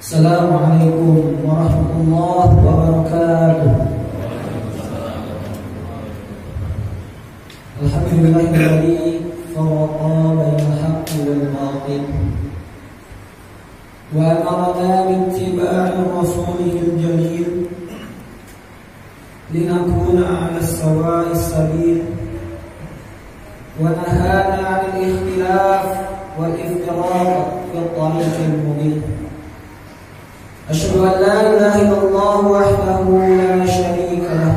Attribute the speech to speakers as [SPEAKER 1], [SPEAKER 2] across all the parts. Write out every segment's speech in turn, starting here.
[SPEAKER 1] Assalamualaikum warahmatullahi wabarakatuh. Alhamdulillahilladzi farraqa bainal haqqi wal batil wa amarna bittiba'i rasulihil jalil linakuna 'ala as-sawa'is sabil wa nahana 'anil ikhtilaf wal iftiraq fi at-tariqil mubin. أشهد أن لا إله إلا الله وحده لا شريك له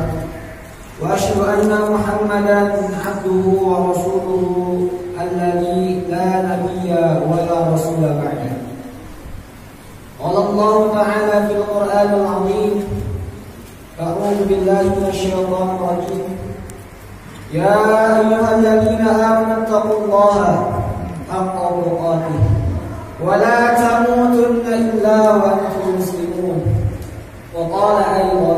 [SPEAKER 1] وأشهد أن محمدا عبده ورسوله الذي لا نبي ولا رسول بعده. قال الله تعالى في القرآن العظيم: أعوذ بالله من الشيطان الرجيم. يا أيها الذين آمنوا اتقوا الله حق تقاته ولا تموتن إلا وأنتم مسلمون. وقال أيضا: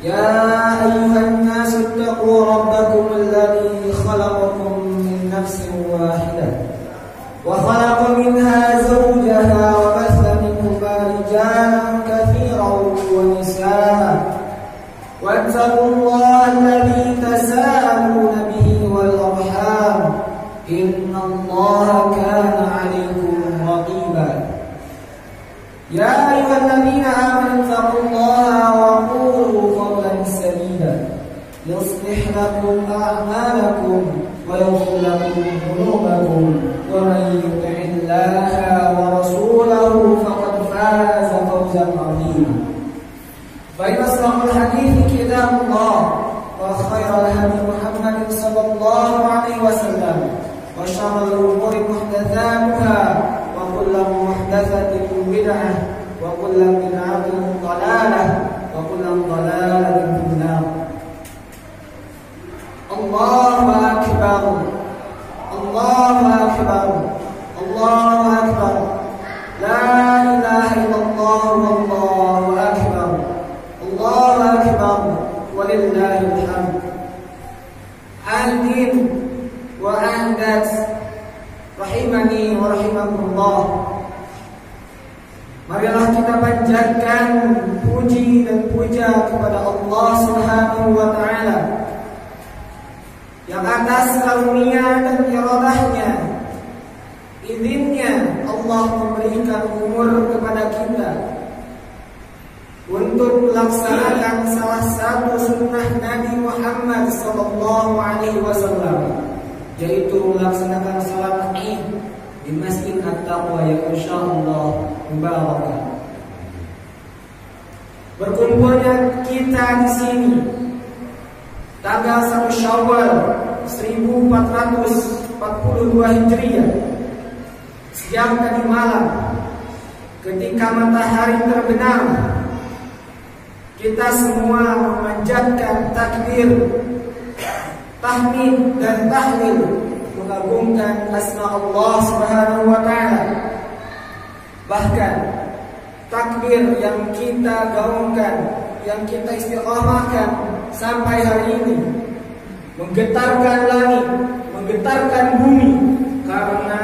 [SPEAKER 1] يا أيها الناس اتقوا ربكم الذي خلقكم من نفس واحدة وخلق منها زوجها وبث منهما رجالا كثيرا ونساء واتقوا الله الذي تساءلون به والأرحام إن الله كان عليكم رقيبا. يا أيها الذين آمنوا اتقوا الله وقولوا قولا سديدا يصلح لكم أعمالكم ويغفر لكم ذنوبكم ومن يطع الله ورسوله فقد فاز فوزا عظيما. فإن أصدق الحديث كتاب الله وخير الهدي محمد صلى الله عليه وسلم وشر الأمور محدثاتها وكل محدثة بدعة وكل بدعة ضلالة وكل ضلالة في النار. الله أكبر الله أكبر الله أكبر لا إله إلا الله والله أكبر الله walillahil hamd. Hadirin wa ahdat rahimani wa rahimakumullah. Marilah kita panjatkan puji dan puja kepada Allah Subhanahu wa taala yang atas karunia dan iradahnya, izinnya Allah memberikan umur kepada kita untuk melaksanakan salah satu sunnah Nabi Muhammad SAW, yaitu melaksanakan salat Id di Masjid At-Taqwa yang insyaallah mubarakah. Berkumpulnya kita di sini tanggal 1 Syawal 1442 Hijriah, siang tadi malam ketika matahari terbenam, kita semua memanjatkan takbir, tahmid dan tahlil, mengagungkan asma Allah Subhanahu wa taala. Bahkan takbir yang kita gaungkan, yang kita istiqamahkan sampai hari ini menggetarkan langit, menggetarkan bumi, karena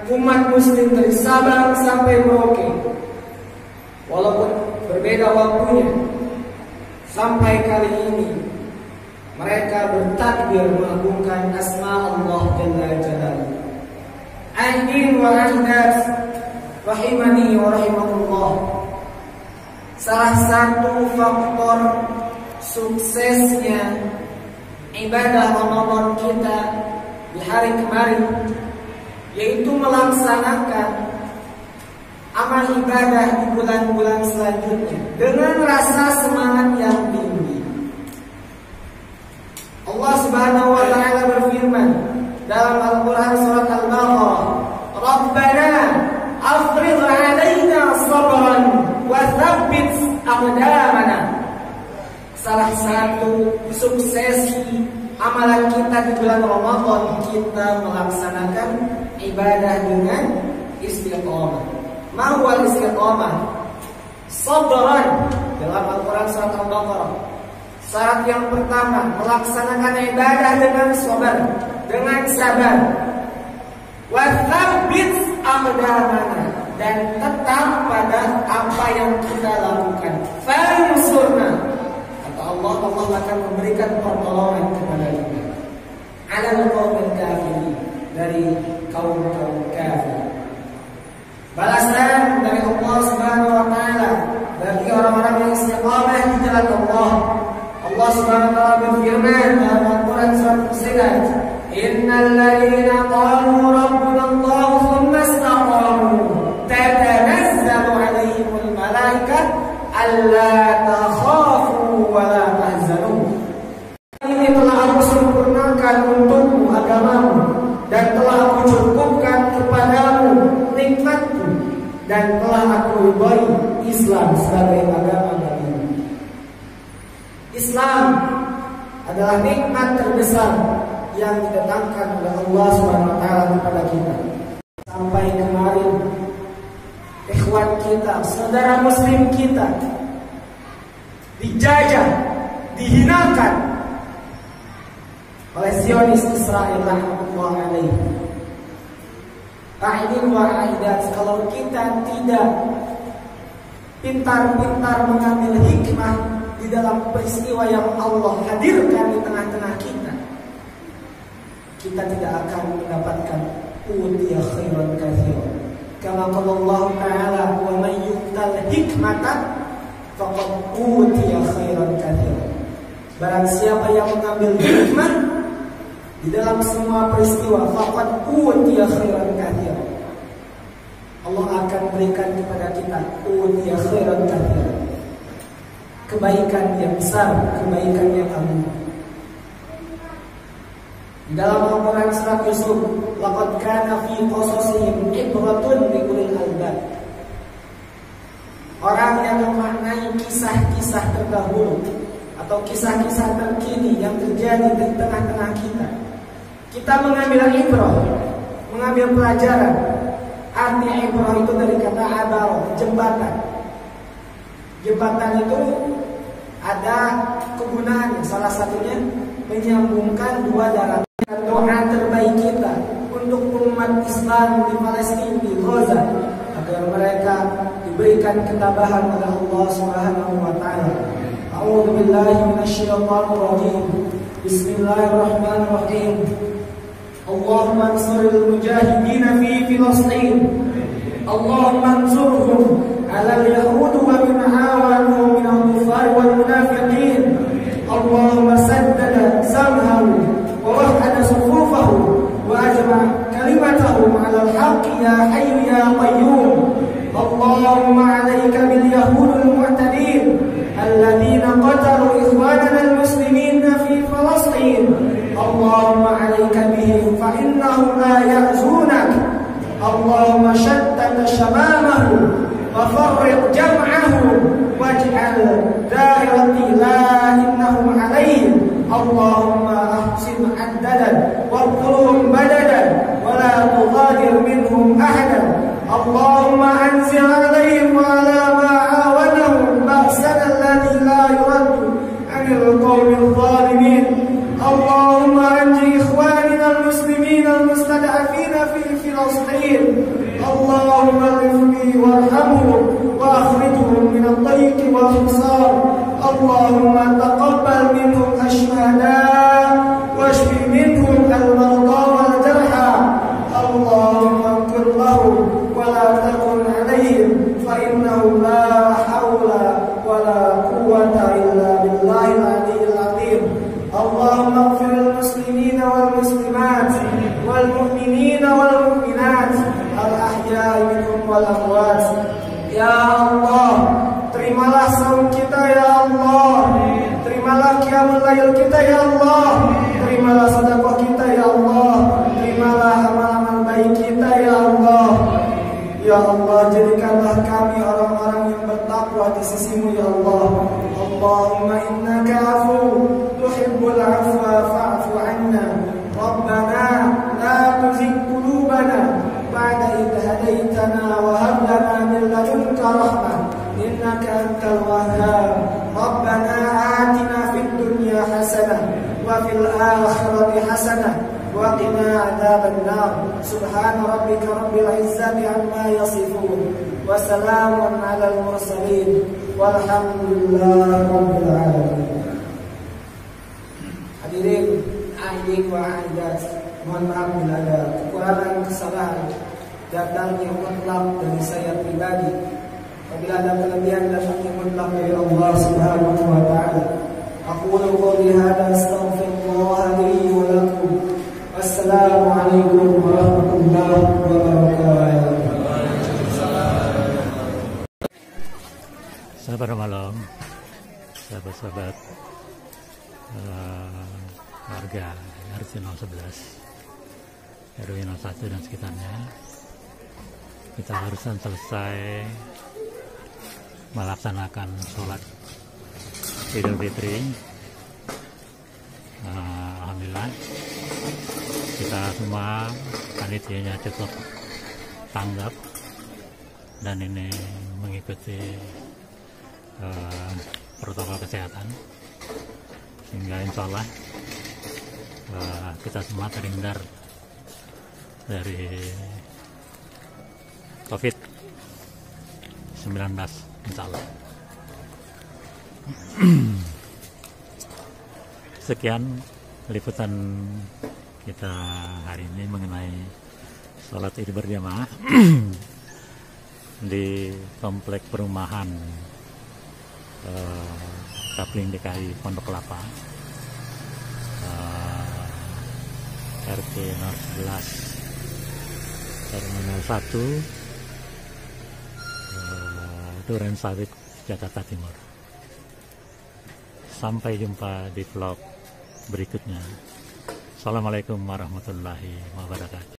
[SPEAKER 1] umat muslim dari Sabang sampai Merauke, walaupun berbeda waktunya, sampai kali ini mereka bertakbir mengagungkan asma Allah Jalla Jalaluhu. Aidin wa ahdat rahimani wa rahimakumullah. Salah satu faktor suksesnya ibadah Ramadan kita di hari kemarin yaitu melaksanakan amal ibadah di bulan-bulan selanjutnya dengan rasa semangat yang tinggi. Allah Subhanahu wa taala berfirman dalam Al-Qur'an surat Al-Baqarah, "Rabbana afrigh 'alaina sabran wa tsabbit aqdamana." Salah satu suksesi amalan kita di bulan Ramadan, kita melaksanakan ibadah dengan istiqamah. Ma'wal istiqamah sabran dalam Al-Quran surat Al-Baqarah. Syarat yang pertama, melaksanakan ibadah dengan sabar, dengan sabar. Wa tsabbit aqdamana, dan tetap pada apa yang kita lakukan. Fansurna, kata Allah akan memberikan pertolongan kepada kita. Alal qaumil kafirin, dari kaum-kaum kafir. Balasan dari Allah Subhanahu wa taala bagi orang-orang yang istiqamah di jalan Allah. Allah Subhanahu wa taala berfirman dalam Al-Qur'an surat Fussilat, "Innal ladzina qalu rabbuna Allah tsumma istaqamu tatanazzalu 'alaihimul malaikah alla takhafu wa la tahzanu." Ini telah aku sempurnakan untukmu agamamu, dan telah aku cukupkan kepadamu nikmatku, dan telah aku ridhoi Islam sebagai agama bagimu. Islam adalah nikmat terbesar yang didatangkan oleh Allah Subhanahu wa taala kepada kita. Sampai kemarin ikhwan kita, saudara muslim kita dijajah, dihinakan oleh Zionis Israel rahmatullah alaihi. Aidin wa aidat, kalau kita tidak pintar-pintar mengambil hikmah di dalam peristiwa yang Allah hadirkan di tengah-tengah kita, kita tidak akan mendapatkan utiya khairan katsiran. Kama qala Allah Ta'ala, "Wa may yu'tal hikmata faqad utiya khairan katsiran." Barang siapa yang mengambil hikmah di dalam semua peristiwa, faqad utiya khairan katsiran, Allah akan berikan kepada kita utiya khairan katsiran, kebaikan yang besar, kebaikan yang agung. Di dalam Al-Quran surat Yusuf, laqad kana fi qasasihim ibratun liulil albab. Orang yang memaknai kisah-kisah terdahulu atau kisah-kisah terkini yang terjadi di tengah-tengah kita, kita mengambil ibrah, mengambil pelajaran. Arti ibrah itu dari kata abar, jembatan. Jembatan itu Ada kegunaannya, salah satunya menyambungkan dua darah. Doa terbaik kita untuk umat Islam di Palestina, di Gaza, agar mereka diberikan ketabahan oleh Allah Subhanahu wa taala. A'udzu billahi minasyaitonir rajim. Bismillahirrahmanirrahim. Allahumma ansuril mujahidin fi Filastin. Allahumma ansurhum 'ala al-yahud wa min awanihim min al-kuffar wal munafiqin. Allahumma saddada sam'ahum wa wahhada sufufahum wa ajma' kalimatahum 'ala al-haqqi ya hayyu ya qayyum. Allahumma 'alaika bil yahud al-mu'tadin alladhina qatalu ikhwanana al-muslimin fi Falastin. Allahumma 'alaika bihim fa innahum la ya'zunak. Allahumma shattata shamamahum wa farriq jam'ahum waj'al dairati la innahum 'alaihim. Allahumma ahsin 'addadan waqtulhum badadan wa la tughadir minhum ahadan. Allahumma anzil 'alaihim wa 'ala ma 'awanahum ba'sana alladhi la yuraddu 'anil qawmil zalimin. Allahumma anji ikhwanina al-muslimin al-mustad'afina fi Filastin. Allahumma rifni warhamhum wa akhrijhum min ad-dayq wal hisar. Allahumma taqabbal minhum ash-shuhada washfi minhum al-marda wal jarha. Allahumma ighfir lahum wa la takun 'alaihim fa innahum la hawla wa la quwwata illa billahil 'aliyyil 'azim. Allahumma ighfir lil muslimina wal muslimat wal mu'minina wal mu'minat al ahya'i minhum wal amwat. Ya Allah, terimalah saum kita ya Allah. Terimalah qiyamul lail kita ya Allah. Terimalah sedekah kita ya Allah. Terimalah amal-amal baik kita ya Allah. Ya Allah, jadikanlah kami orang-orang yang bertakwa di sisimu ya Allah. Allahumma innaka 'afu tuhibbul 'afwa fa'fu 'anna. Rabbana la tuzigh qulubana ba'da idh hadaytana wa hab lana min ladunka rahmah innaka antal wahhab. Rabbana atina fid dunya hasanah wa fil akhirati hasanah wa qina adzaban nar. Subhana rabbika rabbil izzati amma yasifun wa salamun 'alal mursalin walhamdulillahi rabbil alamin. Hadirin adik wa aidat, mohon maaf bila ada kekurangan, kesalahan, datangnya mutlak dari saya pribadi. Apabila ada kelebihan, datangnya mutlak dari Allah Subhanahu wa taala. Aqulu qouli hadza astaghfirullah li wa lakum. Wassalamualaikum warahmatullahi wabarakatuh.
[SPEAKER 2] Selamat malam, sahabat-sahabat warga RT 011, RW 01 dan sekitarnya. Kita barusan selesai melaksanakan sholat Idul Fitri. Alhamdulillah kita semua panitianya cukup tanggap dan ini mengikuti protokol kesehatan, sehingga insya Allah kita semua terhindar dari COVID-19 insya Allah. Sekian liputan kita hari ini mengenai sholat Id berjamaah di komplek perumahan Kapling DKI Pondok Kelapa, RT 011 Terminal 1, Duren Sawit, Jakarta Timur. Sampai jumpa di vlog berikutnya. Assalamualaikum warahmatullahi wabarakatuh.